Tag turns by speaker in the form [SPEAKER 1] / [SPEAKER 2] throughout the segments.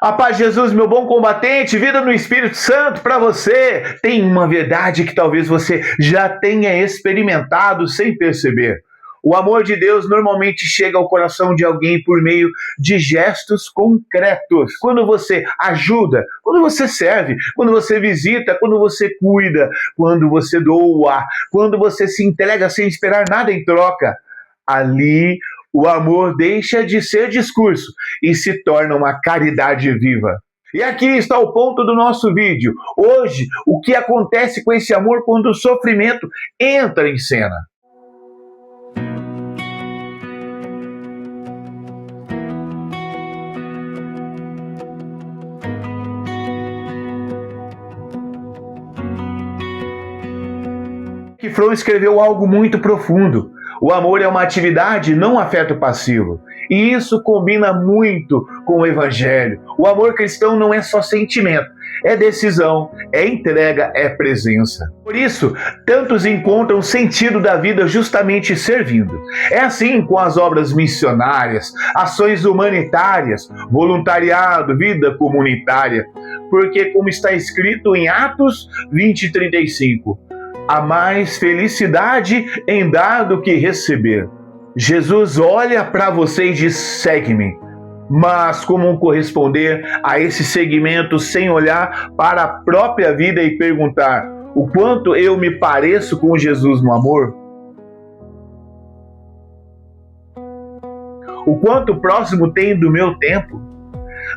[SPEAKER 1] A paz de Jesus, meu bom combatente, vida no Espírito Santo para você. Tem uma verdade que talvez você já tenha experimentado sem perceber. O amor de Deus normalmente chega ao coração de alguém por meio de gestos concretos. Quando você ajuda, quando você serve, quando você visita, quando você cuida, quando você doa, quando você se entrega sem esperar nada em troca. Ali o amor deixa de ser discurso e se torna uma caridade viva. E aqui está o ponto do nosso vídeo. Hoje, o que acontece com esse amor quando o sofrimento entra em cena? Fromm escreveu algo muito profundo. O amor é uma atividade, não um afeto passivo. E isso combina muito com o Evangelho. O amor cristão não é só sentimento, é decisão, é entrega, é presença. Por isso, tantos encontram sentido da vida justamente servindo. É assim com as obras missionárias, ações humanitárias, voluntariado, vida comunitária. Porque, como está escrito em Atos 20:35, há mais felicidade em dar do que receber. Jesus olha para você e diz: segue-me. Mas como corresponder a esse seguimento sem olhar para a própria vida e perguntar: o quanto eu me pareço com Jesus no amor? O quanto o próximo tem do meu tempo,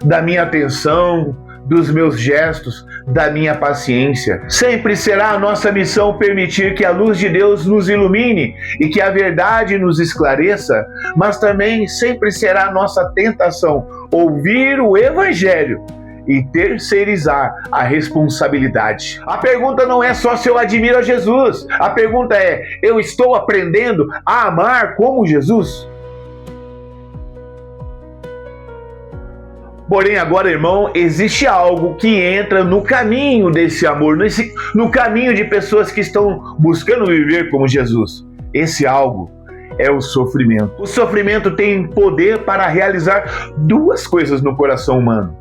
[SPEAKER 1] da minha atenção, dos meus gestos, da minha paciência. Sempre será a nossa missão permitir que a luz de Deus nos ilumine e que a verdade nos esclareça, mas também sempre será a nossa tentação ouvir o Evangelho e terceirizar a responsabilidade. A pergunta não é só se eu admiro a Jesus, a pergunta é: eu estou aprendendo a amar como Jesus? Porém, agora, irmão, existe algo que entra no caminho desse amor, no caminho de pessoas que estão buscando viver como Jesus. Esse algo é o sofrimento. O sofrimento tem poder para realizar duas coisas no coração humano.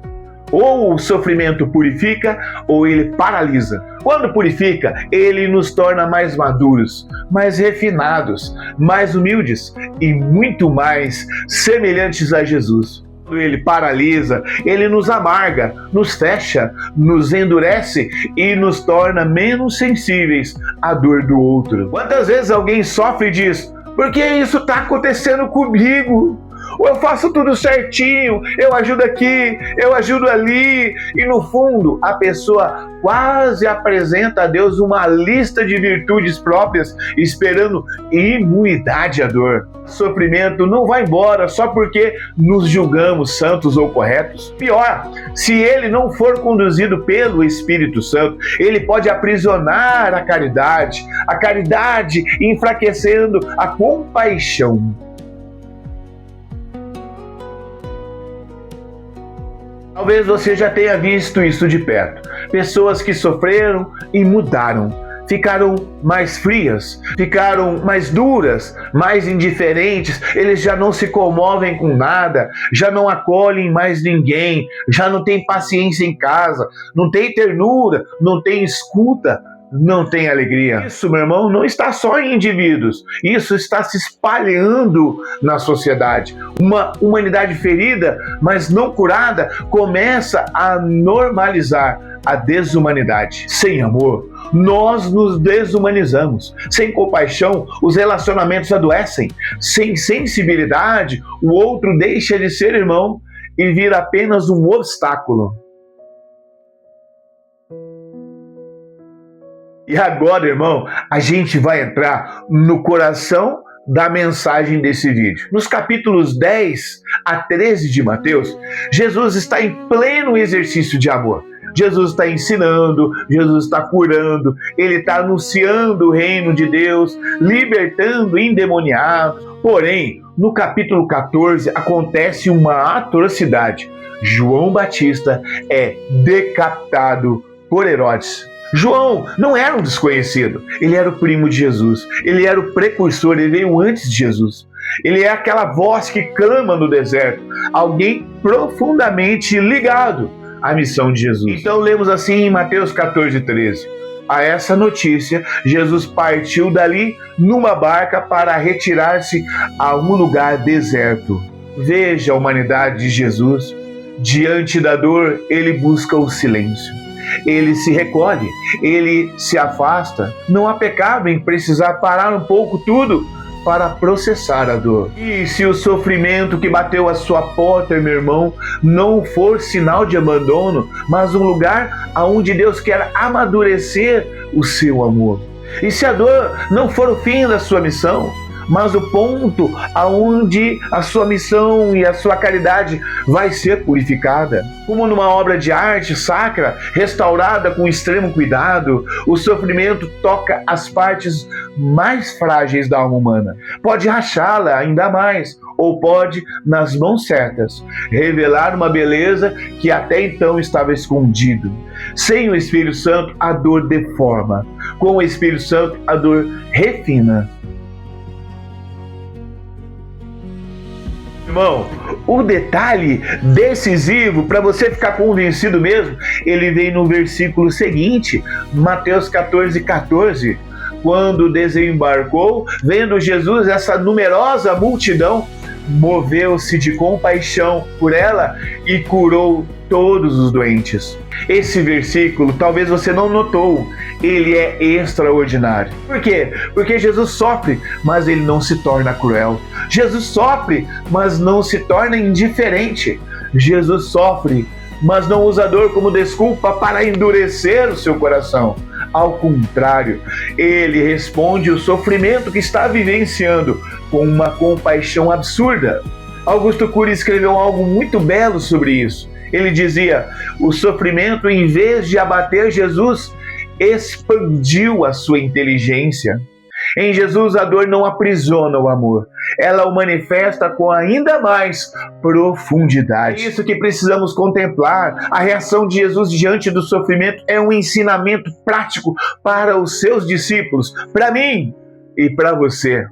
[SPEAKER 1] Ou o sofrimento purifica, ou ele paralisa. Quando purifica, ele nos torna mais maduros, mais refinados, mais humildes e muito mais semelhantes a Jesus. Ele paralisa, ele nos amarga, nos fecha, nos endurece e nos torna menos sensíveis à dor do outro. Quantas vezes alguém sofre e diz: por que isso está acontecendo comigo? Ou eu faço tudo certinho, eu ajudo aqui, eu ajudo ali, e no fundo a pessoa quase apresenta a Deus uma lista de virtudes próprias, esperando imunidade à dor. O sofrimento não vai embora só porque nos julgamos santos ou corretos. Pior, se ele não for conduzido pelo Espírito Santo, ele pode aprisionar a caridade enfraquecendo a compaixão. Talvez você já tenha visto isso de perto. Pessoas que sofreram e mudaram. Ficaram mais frias, ficaram mais duras, mais indiferentes. Eles já não se comovem com nada, já não acolhem mais ninguém, já não têm paciência em casa, não tem ternura, não tem escuta, não tem alegria. Isso, meu irmão, não está só em indivíduos. Isso está se espalhando na sociedade. Uma humanidade ferida, mas não curada, começa a normalizar a desumanidade. Sem amor, nós nos desumanizamos. Sem compaixão, os relacionamentos adoecem. Sem sensibilidade, o outro deixa de ser irmão e vira apenas um obstáculo. E agora, irmão, a gente vai entrar no coração da mensagem desse vídeo. Nos capítulos 10 a 13 de Mateus, Jesus está em pleno exercício de amor. Jesus está ensinando, Jesus está curando, ele está anunciando o reino de Deus, libertando endemoniados. Porém, no capítulo 14 acontece uma atrocidade. João Batista é decapitado por Herodes. João não era um desconhecido, ele era o primo de Jesus, ele era o precursor, ele veio antes de Jesus. Ele é aquela voz que clama no deserto, alguém profundamente ligado à missão de Jesus. Então lemos assim em Mateus 14:13. A essa notícia, Jesus partiu dali numa barca para retirar-se a um lugar deserto. Veja a humanidade de Jesus. Diante da dor, ele busca o silêncio. Ele se recolhe, ele se afasta. Não há pecado em precisar parar um pouco tudo para processar a dor. E se o sofrimento que bateu à sua porta, meu irmão, não for sinal de abandono, mas um lugar aonde Deus quer amadurecer o seu amor. E se a dor não for o fim da sua missão, mas o ponto aonde a sua missão e a sua caridade vai ser purificada. Como numa obra de arte sacra, restaurada com extremo cuidado, o sofrimento toca as partes mais frágeis da alma humana. Pode rachá-la ainda mais, ou pode, nas mãos certas, revelar uma beleza que até então estava escondido. Sem o Espírito Santo, a dor deforma. Com o Espírito Santo, a dor refina. Irmão, o detalhe decisivo para você ficar convencido mesmo, ele vem no versículo seguinte, Mateus 14:14. Quando desembarcou, vendo Jesus essa numerosa multidão, moveu-se de compaixão por ela e curou todos os doentes. Esse versículo, talvez você não notou, ele é extraordinário. Por quê? Porque Jesus sofre, mas ele não se torna cruel. Jesus sofre, mas não se torna indiferente. Jesus sofre, mas não usa a dor como desculpa para endurecer o seu coração. Ao contrário, ele responde o sofrimento que está vivenciando com uma compaixão absurda. Augusto Cury escreveu algo muito belo sobre isso. Ele dizia: o sofrimento, em vez de abater Jesus, expandiu a sua inteligência. Em Jesus, a dor não aprisiona o amor, ela o manifesta com ainda mais profundidade. É isso que precisamos contemplar. A reação de Jesus diante do sofrimento é um ensinamento prático para os seus discípulos, para mim e para você.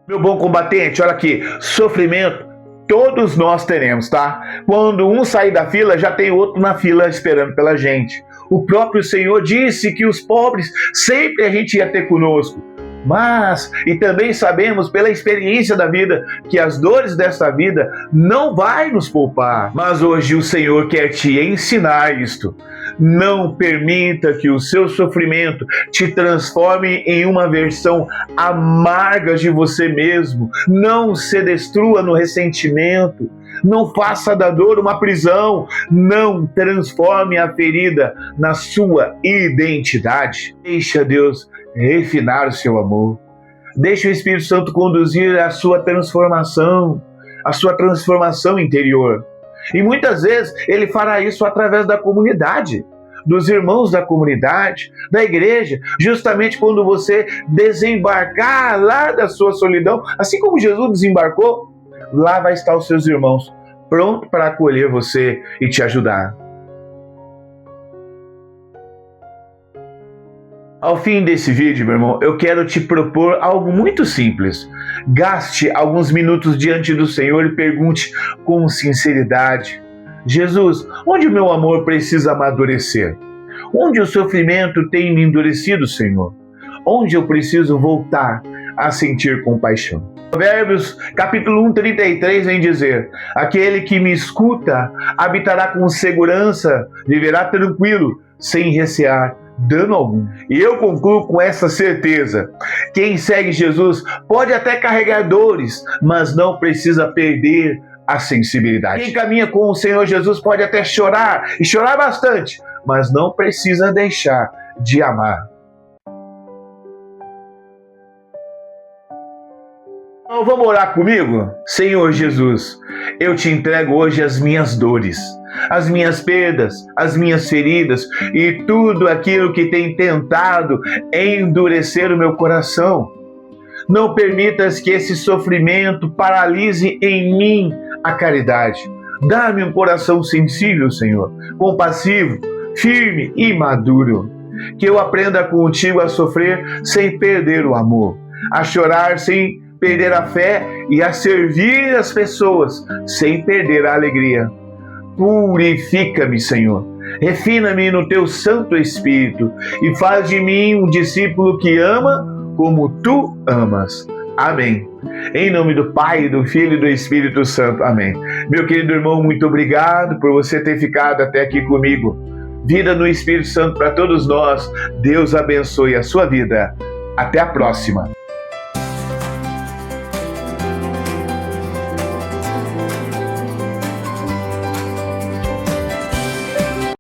[SPEAKER 1] Meu bom combatente, olha aqui, sofrimento todos nós teremos, tá? Quando um sair da fila, já tem outro na fila esperando pela gente. O próprio Senhor disse que os pobres sempre a gente ia ter conosco. Mas, e também sabemos pela experiência da vida, que as dores desta vida não vai nos poupar. Mas hoje o Senhor quer te ensinar isto. Não permita que o seu sofrimento te transforme em uma versão amarga de você mesmo. Não se destrua no ressentimento. Não faça da dor uma prisão. Não transforme a ferida na sua identidade. Deixa Deus refinar o seu amor. Deixe o Espírito Santo conduzir a sua transformação interior. E muitas vezes ele fará isso através da comunidade, dos irmãos da comunidade, da igreja, justamente quando você desembarcar lá da sua solidão, assim como Jesus desembarcou, lá vai estar os seus irmãos, prontos para acolher você e te ajudar. Ao fim desse vídeo, meu irmão, eu quero te propor algo muito simples. Gaste alguns minutos diante do Senhor e pergunte com sinceridade: Jesus, onde o meu amor precisa amadurecer? Onde o sofrimento tem me endurecido, Senhor? Onde eu preciso voltar a sentir compaixão? Provérbios capítulo 1:33 vem dizer: aquele que me escuta habitará com segurança, viverá tranquilo, sem recear dano algum. E eu concluo com essa certeza: quem segue Jesus pode até carregar dores, mas não precisa perder a sensibilidade. Quem caminha com o Senhor Jesus pode até chorar, e chorar bastante, mas não precisa deixar de amar. Então vamos orar comigo? Senhor Jesus, eu te entrego hoje as minhas dores, as minhas perdas, as minhas feridas e tudo aquilo que tem tentado endurecer o meu coração. Não permitas que esse sofrimento paralise em mim a caridade. Dá-me um coração sensível, Senhor, compassivo, firme e maduro. Que eu aprenda contigo a sofrer sem perder o amor, a chorar sem perder a fé e a servir as pessoas sem perder a alegria. Purifica-me, Senhor. Refina-me no teu Santo Espírito e faz de mim um discípulo que ama como tu amas. Amém. Em nome do Pai, do Filho e do Espírito Santo. Amém. Meu querido irmão, muito obrigado por você ter ficado até aqui comigo. Vida no Espírito Santo para todos nós. Deus abençoe a sua vida. Até a próxima.